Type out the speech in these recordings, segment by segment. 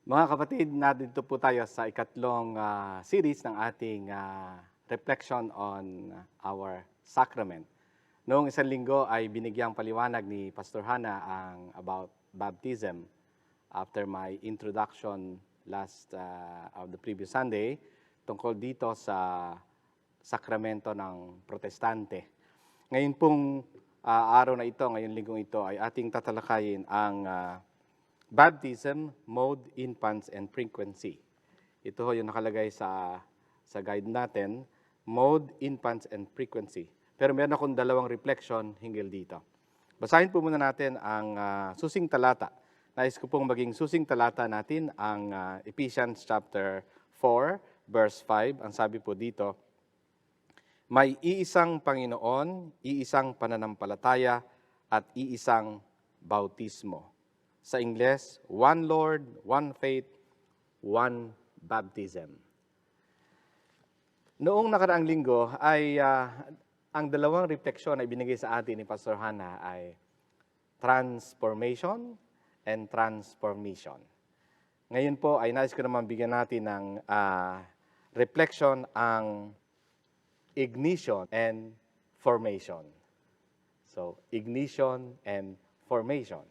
Mga kapatid, nandito po tayo sa ikatlong series ng ating reflection on our sacrament. Noong isang linggo ay binigyang paliwanag ni Pastor Hana ang about baptism after my introduction of the previous Sunday tungkol dito sa sakramento ng protestante. Ngayon pong araw na ito, ngayon linggong ito ay ating tatalakayin ang baptism, mode, infants, and frequency. Ito ho yung nakalagay sa guide natin, mode, infants, and frequency. Pero meron akong dalawang reflection hinggil dito. Basahin po muna natin ang susing talata. Nais ko pong maging susing talata natin ang Ephesians chapter 4, verse 5. Ang sabi po dito, may iisang Panginoon, iisang pananampalataya, at iisang bautismo. Sa Ingles, one Lord, one faith, one baptism. Noong nakaraang linggo ay ang dalawang refleksyon na ibinigay sa atin ni Pastor Hana ay transformation and transformation. Ngayon po ay nais ko naman bigyan natin ng reflection ang ignition and formation. So, ignition and formation.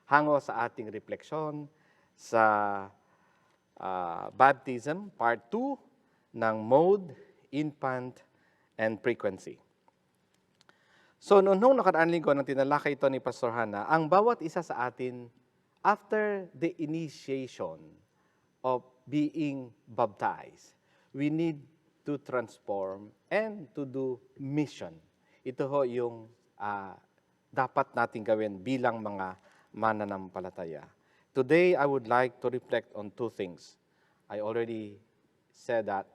Hango sa ating refleksyon sa baptism, part 2 ng mode, infant, and frequency. So, noong nakaraan linggo nang tinalakay ito ni Pastor Hana, ang bawat isa sa atin, after the initiation of being baptized, we need to transform and to do mission. Ito ho yung dapat natin gawin bilang mga mananampalataya. Today, I would like to reflect on two things. I already said that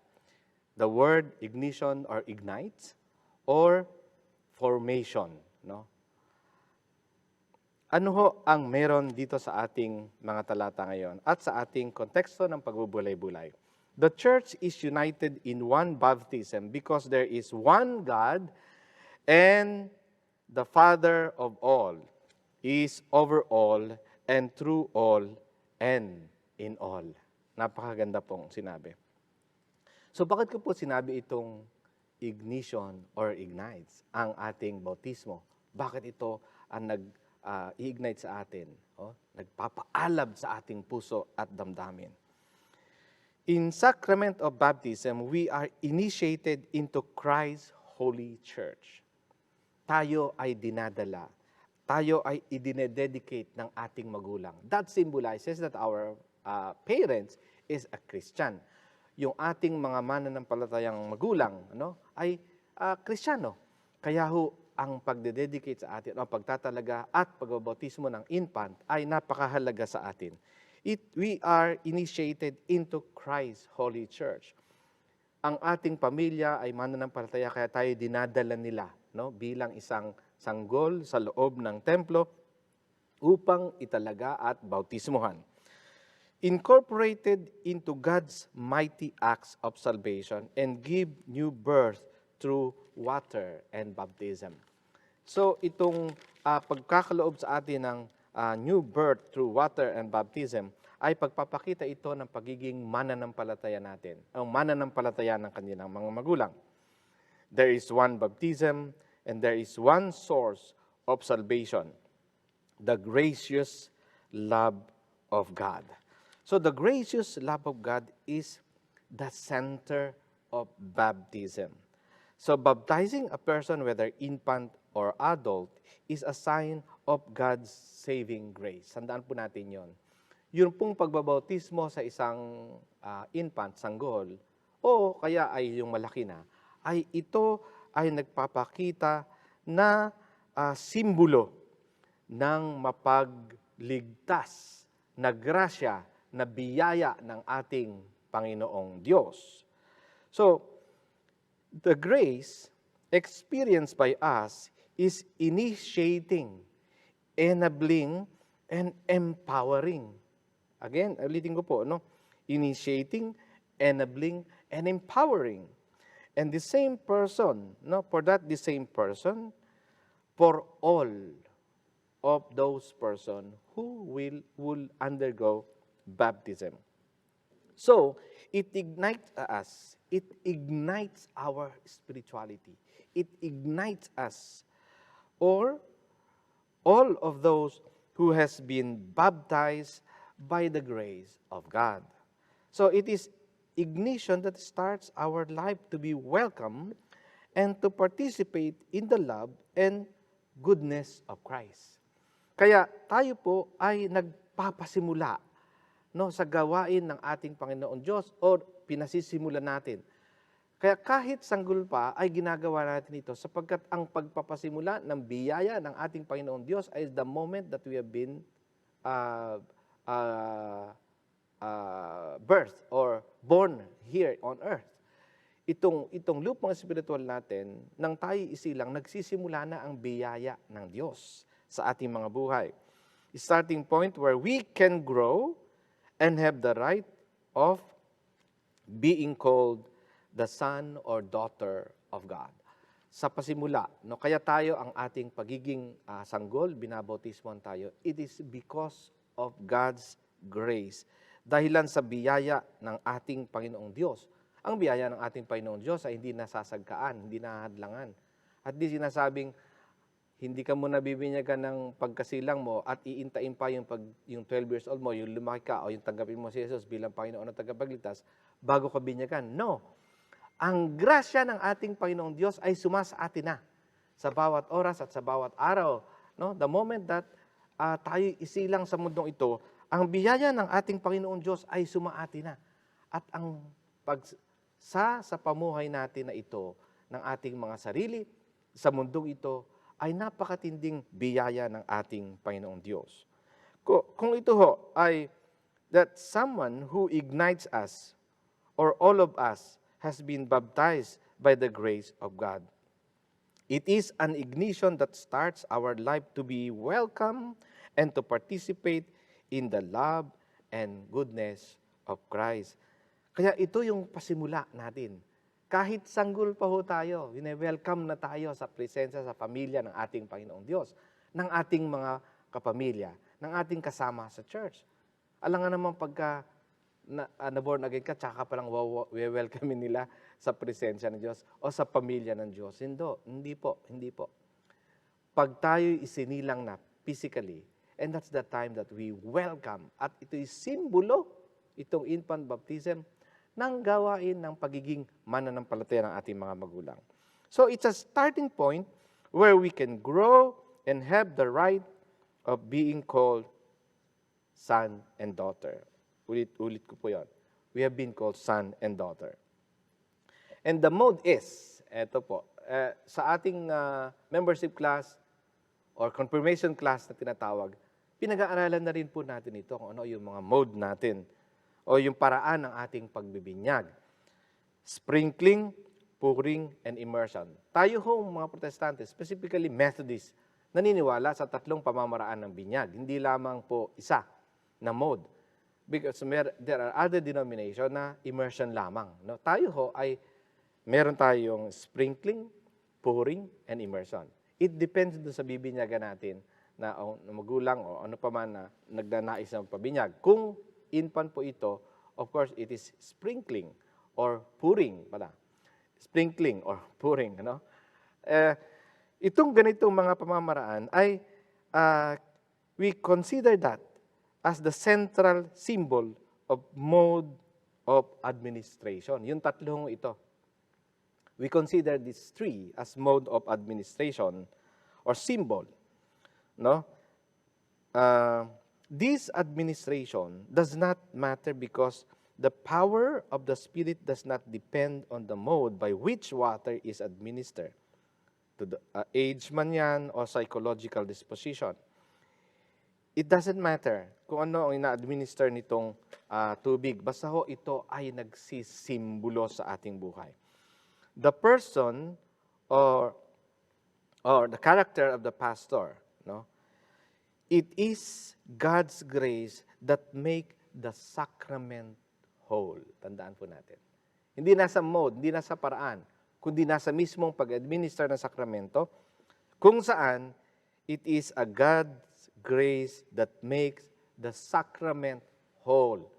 the word ignition or ignites or formation. No? Ano ho ang meron dito sa ating mga talata ngayon at sa ating konteksto ng pagbubulay-bulay? The church is united in one baptism because there is one God and the Father of all is over all and through all and in all. Napakaganda pong sinabi. So bakit ko po sinabi itong ignition or ignites ang ating bautismo? Bakit ito ang nag-ignite sa atin? Nagpapaalab sa ating puso at damdamin. In sacrament of baptism, we are initiated into Christ's holy church. Tayo ay dinadala. Tayo ay idinededicate ng ating magulang. That symbolizes that our parents is a Christian. Yung ating mga mananampalatayang magulang ay Kristiyano. Kaya ho, ang pagdededicate sa atin, o pagtatalaga at pagbabautismo ng infant ay napakahalaga sa atin. We are initiated into Christ's holy church. Ang ating pamilya ay mananampalataya kaya tayo dinadala nila bilang isang sanggol sa loob ng templo upang italaga at bautismuhan. Incorporated into God's mighty acts of salvation and give new birth through water and baptism. So itong pagkakaloob sa atin ng new birth through water and baptism ay pagpapakita ito ng pagiging mananampalataya natin, ang mananampalataya ng kanilang mga magulang. There is one baptism and there is one source of salvation, the gracious love of God. So the gracious love of God is the center of baptism. So baptizing a person, whether infant or adult, is a sign of God's saving grace. Sandaan po natin yon. Yun pong pagbabautismo sa isang infant, sanggol, o kaya ay yung malaki na, ay ito ay nagpapakita na simbolo ng mapagligtas na grasya, na biyaya ng ating Panginoong Diyos. So, the grace experienced by us is initiating, enabling, and empowering. Again, ulitin ko po, initiating, enabling, and empowering. And the same person, the same person, for all of those person who will undergo baptism. So, it ignites us. It ignites our spirituality. It ignites us, or all of those who has been baptized by the grace of God. So it is ignition that starts our life to be welcome and to participate in the love and goodness of Christ. Kaya tayo po ay nagpapasimula, no, sa gawain ng ating Panginoon Diyos o pinasisimulan natin. Kaya kahit sanggol pa ay ginagawa natin ito sapagkat ang pagpapasimula ng biyaya ng ating Panginoon Diyos is the moment that we have been birthed or born here on earth. Itong lupang espiritual natin, nang tayo isilang, nagsisimula na ang biyaya ng Diyos sa ating mga buhay. Starting point where we can grow and have the right of being called the son or daughter of God. Sa pasimula, no, kaya tayo ang ating pagiging sanggol, binabautismoan tayo, it is because of God's grace. Dahilan sa biyaya ng ating Panginoong Diyos. Ang biyaya ng ating Panginoong Diyos ay hindi nasasagkaan, hindi nahadlangan. At di sinasabing, hindi ka muna bibinyagan ng pagkasilang mo at iintayin pa yung 12 years old mo, yung lumaki ka o yung tanggapin mo si Jesus bilang Panginoon at tagapagligtas, bago ka binyagan. No. Ang grasya ng ating Panginoong Diyos ay sumasa atin na sa bawat oras at sa bawat araw. No? The moment that tayo isilang sa mundong ito, ang biyaya ng ating Panginoong Diyos ay sumaati na. At ang sa pamuhay natin na ito, ng ating mga sarili, sa mundong ito, ay napakatinding biyaya ng ating Panginoong Diyos. Kung ito ho ay that someone who ignites us, or all of us, has been baptized by the grace of God. It is an ignition that starts our life to be welcome and to participate in the love and goodness of Christ. Kaya ito yung pasimula natin. Kahit sanggol pa ho tayo, welcome na tayo sa presensya, sa pamilya ng ating Panginoong Diyos, ng ating mga kapamilya, ng ating kasama sa church. Alam nga naman pagka na-born again ka, tsaka palang welcome nila sa presensya ng Diyos o sa pamilya ng Diyos. Hindi po. Pag tayo isinilang na physically, and that's the time that we welcome, at ito is simbolo, itong infant baptism, ng gawain ng pagiging mananampalataya ng ating mga magulang. So it's a starting point where we can grow and have the right of being called son and daughter. Ulit ko po yun. We have been called son and daughter. And the mode is, eto po, sa ating membership class or confirmation class na tinatawag, pinag-aaralan na rin po natin ito kung ano yung mga mode natin o yung paraan ng ating pagbibinyag. Sprinkling, pouring, and immersion. Tayo ho, mga Protestante, specifically Methodist, naniniwala sa tatlong pamamaraan ng binyag. Hindi lamang po isa na mode. Because there are other denominations na immersion lamang. No? Tayo ho ay meron tayong sprinkling, pouring, and immersion. It depends doon sa bibinyagan natin na magulang o ano pa man na nagdanais ng pabinyag. Kung infant po ito, of course, it is sprinkling or pouring pala. Sprinkling or pouring. Ano? Itong ganitong mga pamamaraan ay we consider that as the central symbol of mode of administration. Yung tatlong ito. We consider these three as mode of administration or symbol. No? This administration does not matter because the power of the Spirit does not depend on the mode by which water is administered. To the age man yan o psychological disposition. It doesn't matter kung ano ang ina-administer nitong tubig. Basta ho ito ay nagsisimbolo sa ating buhay. The person or the character of the pastor, no? It is God's grace that make the sacrament whole. Tandaan po natin. Hindi nasa mode, hindi nasa paraan, kundi nasa mismong pag-administer ng sakramento, kung saan it is a God's grace that makes the sacrament whole.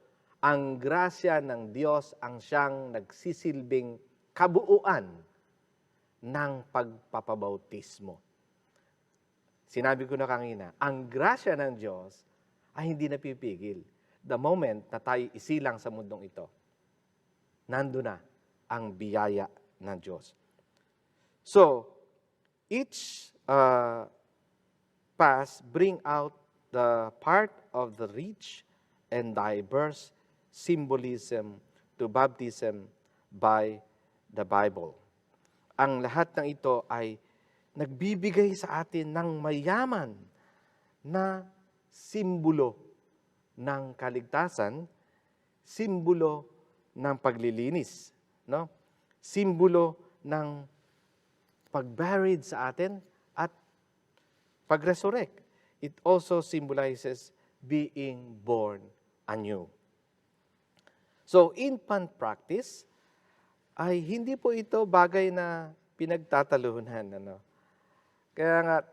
Ang grasya ng Diyos ang siyang nagsisilbing kabuuan ng pagpapabautismo. Sinabi ko na kanina, ang grasya ng Diyos ay hindi napipigil. The moment na tayo isilang sa mundong ito, nando na ang biyaya ng Diyos. So, each pass bring out the part of the rich and diverse symbolism to baptism by the Bible. Ang lahat ng ito ay nagbibigay sa atin ng mayaman na simbolo ng kaligtasan, simbolo ng paglilinis, no? Simbolo ng pagburied sa atin at pag-resurrect. It also symbolizes being born anew. So, infant practice ay hindi po ito bagay na pinagtatalunan. Kaya nga,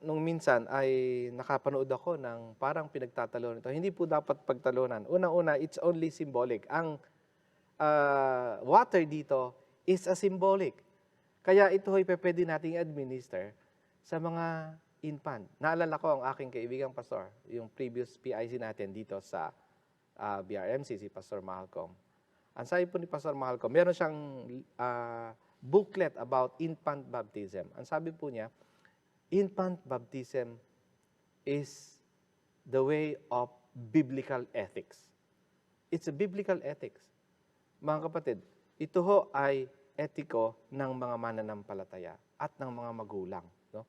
nung minsan ay nakapanood ako ng parang pinagtatalunan ito. Hindi po dapat pagtalunan. Unang-una, it's only symbolic. Ang water dito is a symbolic. Kaya ito ay pwede nating administer sa mga infant. Naalala ko ang aking kaibigang pastor, yung previous PIC natin dito sa BRMC, si Pastor Malcolm. Ang sabi po ni Pastor Malcolm, meron siyang booklet about infant baptism. Ang sabi po niya, infant baptism is the way of biblical ethics. It's a biblical ethics. Mga kapatid, ito ho ay etiko ng mga mananampalataya at ng mga magulang, no?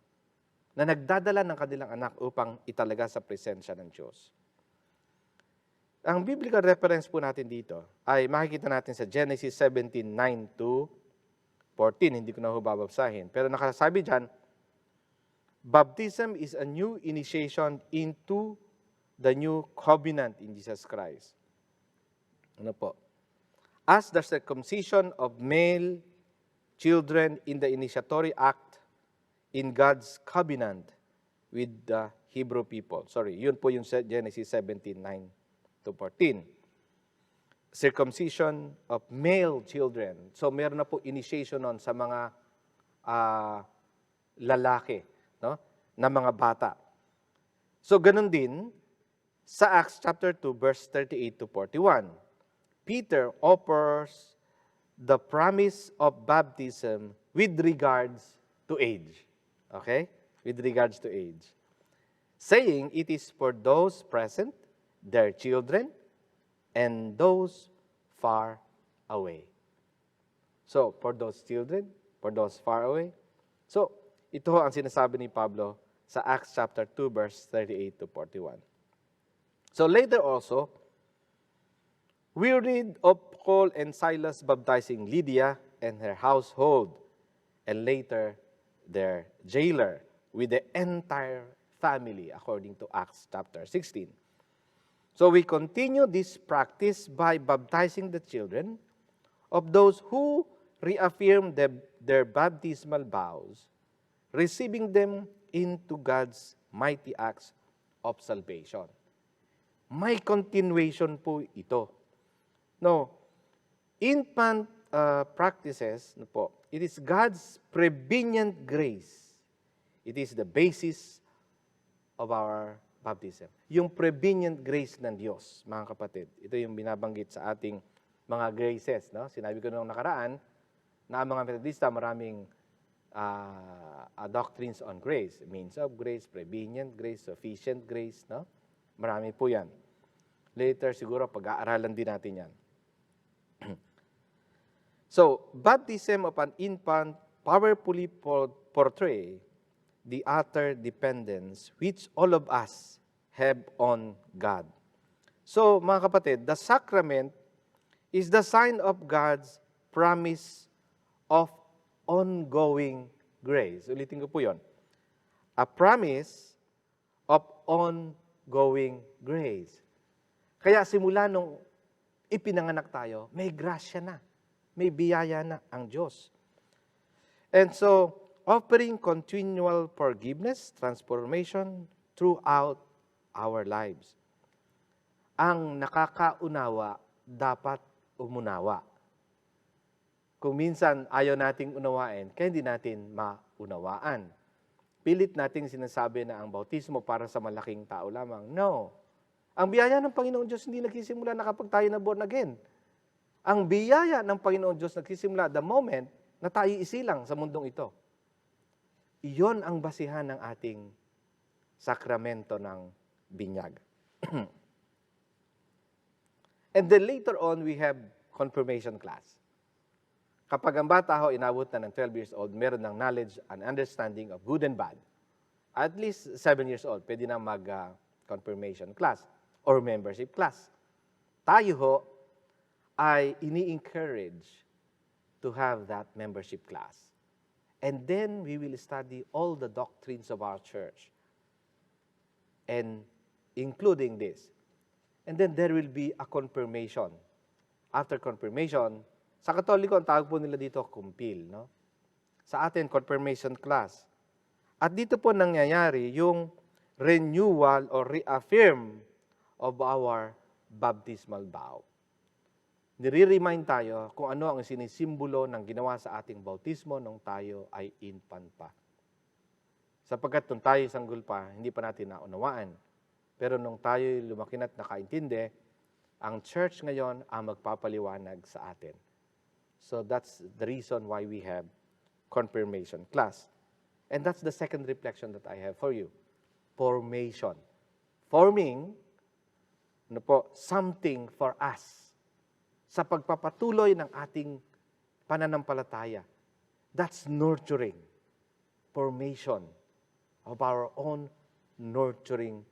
Na nagdadala ng kanilang anak upang italaga sa presensya ng Diyos. Ang biblical reference po natin dito ay makikita natin sa Genesis 17:9-14. Hindi ko na ho bababsahin. Pero nakasabi dyan, baptism is a new initiation into the new covenant in Jesus Christ. Ano po? As the circumcision of male children in the initiatory act in God's covenant with the Hebrew people. Sorry, yun po yung Genesis 17:9-14. Circumcision of male children. So, meron na po initiation nun sa mga lalaki, no? Na mga bata. So, ganun din sa Acts chapter 2, verse 38-41. Peter offers the promise of baptism with regards to age. Okay? With regards to age. Saying it is for those present, their children, and those far away. So, for those children, for those far away. So, ito ang sinasabi ni Pablo sa Acts chapter 2, verse 38-41. So, later also, we read of Paul and Silas baptizing Lydia and her household, and later their jailer with the entire family, according to Acts chapter 16. So we continue this practice by baptizing the children of those who reaffirm their baptismal vows, receiving them into God's mighty acts of salvation. May continuation po ito. No, infant practices, no po, it is God's prevenient grace. It is the basis of our baptism. Yung prevenient grace ng Diyos, mga kapatid. Ito yung binabanggit sa ating mga graces. No? Sinabi ko nung nakaraan na ang mga Metodista maraming doctrines on grace. Means of grace, prevenient grace, sufficient grace. No? Marami po yan. Later, siguro, pag-aaralan din natin yan. So, baptism of an infant powerfully portray the utter dependence which all of us have on God. So, mga kapatid, the sacrament is the sign of God's promise of ongoing grace. Ulitin ko po yun. A promise of ongoing grace. Kaya simula nung ipinanganak tayo, may grasya na, may biyaya na ang Diyos. And so, offering continual forgiveness, transformation throughout our lives. ang nakakaunawa dapat umunawa. Kung minsan ayaw nating unawain, kaya hindi natin maunawaan. Pilit nating sinasabi na ang bautismo para sa malaking tao lamang. No. Ang biyaya ng Panginoon Diyos hindi nagsisimula na kapag tayo na born again. Ang biyaya ng Panginoon Diyos nagsisimula the moment na tayo isilang sa mundong ito. Iyon ang basihan ng ating sakramento ng binyag. And then later on, we have confirmation class. Kapag ang bata ho inabot na ng 12 years old, meron ng knowledge and understanding of good and bad. At least 7 years old, pwede na mag-confirmation class or membership class. Tayo ho ay ini-encourage to have that membership class. And then we will study all the doctrines of our church, and including this. And then there will be a confirmation. After confirmation, sa Katoliko, ang tawag po nila dito, kumpil. No? Sa atin, confirmation class. At dito po nangyayari yung renewal or reaffirm of our baptismal vow. Nire-remind tayo kung ano ang sinisimbolo ng ginawa sa ating bautismo nung tayo ay infant pa. Sapagkat nung tayo sanggol pa, hindi pa natin naunawaan. Pero nung tayo lumaki at nakaintindi, ang church ngayon ang magpapaliwanag sa atin. So that's the reason why we have confirmation class. And that's the second reflection that I have for you. Formation. Forming something for us sa pagpapatuloy ng ating pananampalataya. That's nurturing. Formation of our own nurturing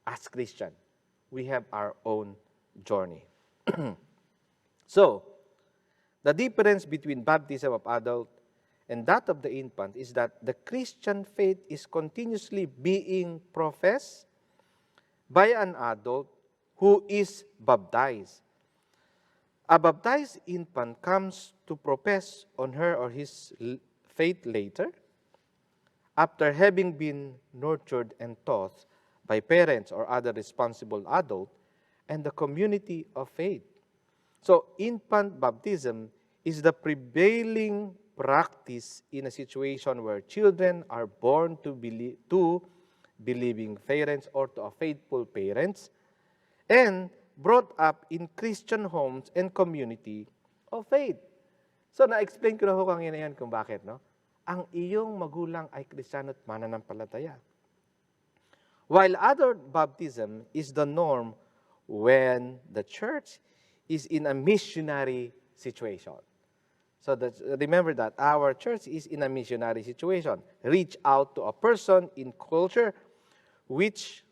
as Christian. We have our own journey. So, the difference between baptism of adult and that of the infant is that the Christian faith is continuously being professed by an adult who is baptized. A baptized infant comes to profess on her or his faith later, after having been nurtured and taught by parents or other responsible adult and the community of faith. So, infant baptism is the prevailing practice in a situation where children are born to believing parents or to a faithful parents and brought up in Christian homes and community of faith. So, na-explain ko na ho kanina yan kung bakit, no? Ang iyong magulang ay Kristiyano at mananampalataya. While adult baptism is the norm when the church is in a missionary situation. So remember that our church is in a missionary situation. Reach out to a person in culture which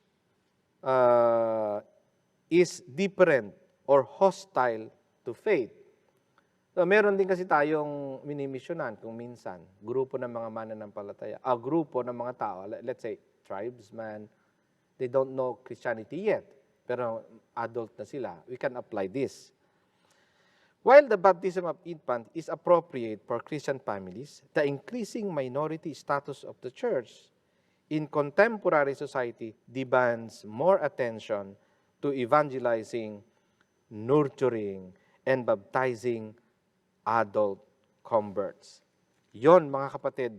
is different or hostile to faith. So meron din kasi tayong minimisyonan kung minsan, grupo ng mga mananampalataya, grupo ng mga tao, let's say tribesmen, they don't know Christianity yet, pero adult na sila. We can apply this. While the baptism of infant is appropriate for Christian families, the increasing minority status of the church in contemporary society demands more attention to evangelizing, nurturing, and baptizing adult converts. Yon, mga kapatid,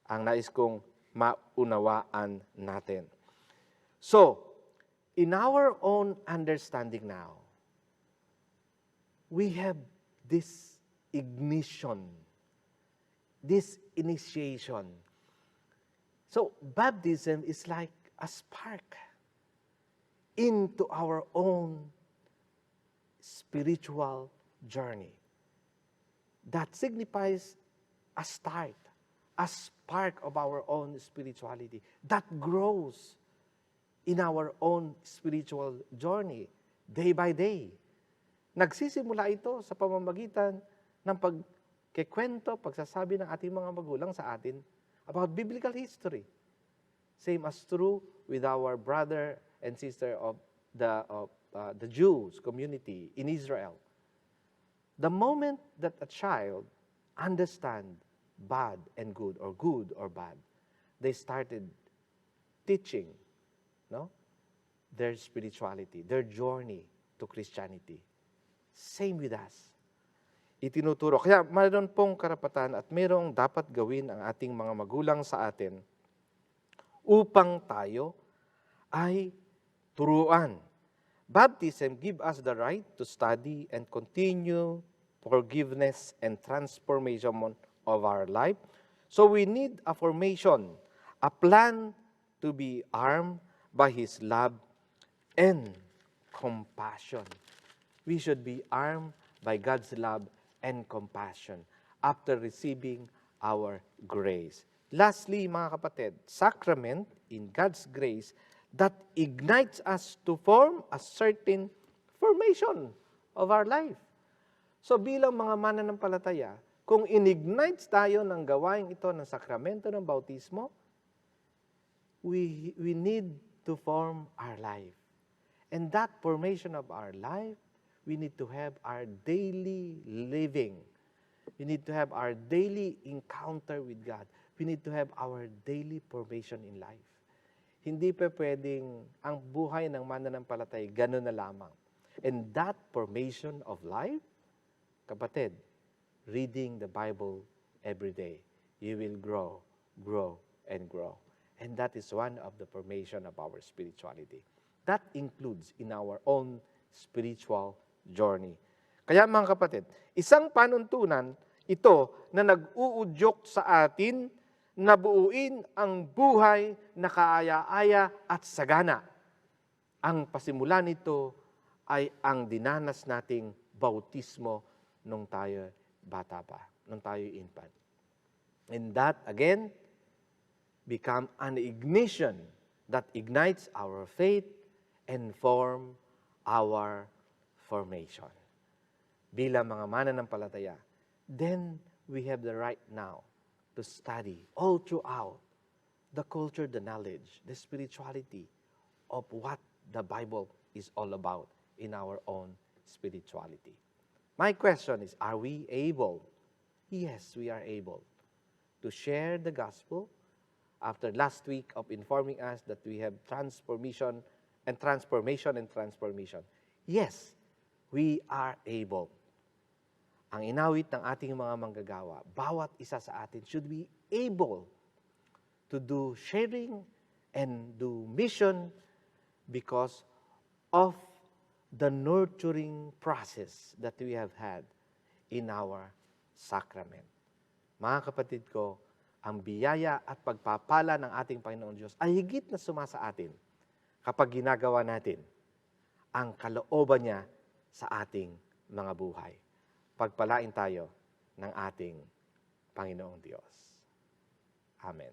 ang nais kong maunawaan natin. So, in our own understanding now, we have this ignition, this initiation. So, baptism is like a spark into our own spiritual journey. That signifies a start, a spark of our own spirituality that grows in our own spiritual journey, day by day. Nagsisimula ito sa pamamagitan ng pagkikwento, pagsasabi ng ating mga magulang sa atin about biblical history. Same as true with our brother and sister of the Jews community in Israel. The moment that a child understands bad and good or bad, they started teaching, no? their spirituality, their journey to Christianity. Same with us. Itinuturo. Kaya mayroon pong karapatan at mayroong dapat gawin ang ating mga magulang sa atin upang tayo ay turuan. Baptism give us the right to study and continue forgiveness and transformation of our life. So we need a formation, a plan to be armed by His love and compassion. We should be armed by God's love and compassion after receiving our grace. Lastly, mga kapatid, sacrament in God's grace that ignites us to form a certain formation of our life. So bilang mga mananampalataya, kung inignites tayo ng gawain ito ng sakramento ng bautismo, we need to form our life. And that formation of our life, we need to have our daily living. We need to have our daily encounter with God. We need to have our daily formation in life. Hindi pa pwedeng ang buhay ng mananampalatay, gano'n na lamang. And that formation of life, kapatid, reading the Bible every day, you will grow, grow, and grow. And that is one of the formation of our spirituality. That includes in our own spiritual journey. Kaya mga kapatid, isang panuntunan ito na nag-uudyok sa atin na buuin ang buhay na kaaya-aya at sagana. Ang pasimulan nito ay ang dinanas nating bautismo nung tayo bata pa, nung tayo infant. And that, again, become an ignition that ignites our faith and form our formation. Bilang mga mananampalataya, then we have the right now to study all throughout the culture, the knowledge, the spirituality of what the Bible is all about in our own spirituality. My question is, are we able? Yes, we are able to share the gospel after last week of informing us that we have transformation. Yes, we are able. Ang inawit ng ating mga manggagawa, bawat isa sa atin should be able to do sharing and do mission because of the nurturing process that we have had in our sacrament. Mga kapatid ko, ang biyaya at pagpapala ng ating Panginoon Diyos ay higit na sumasa atin kapag ginagawa natin ang kalooban niya sa ating mga buhay. Pagpalain tayo ng ating Panginoong Diyos. Amen.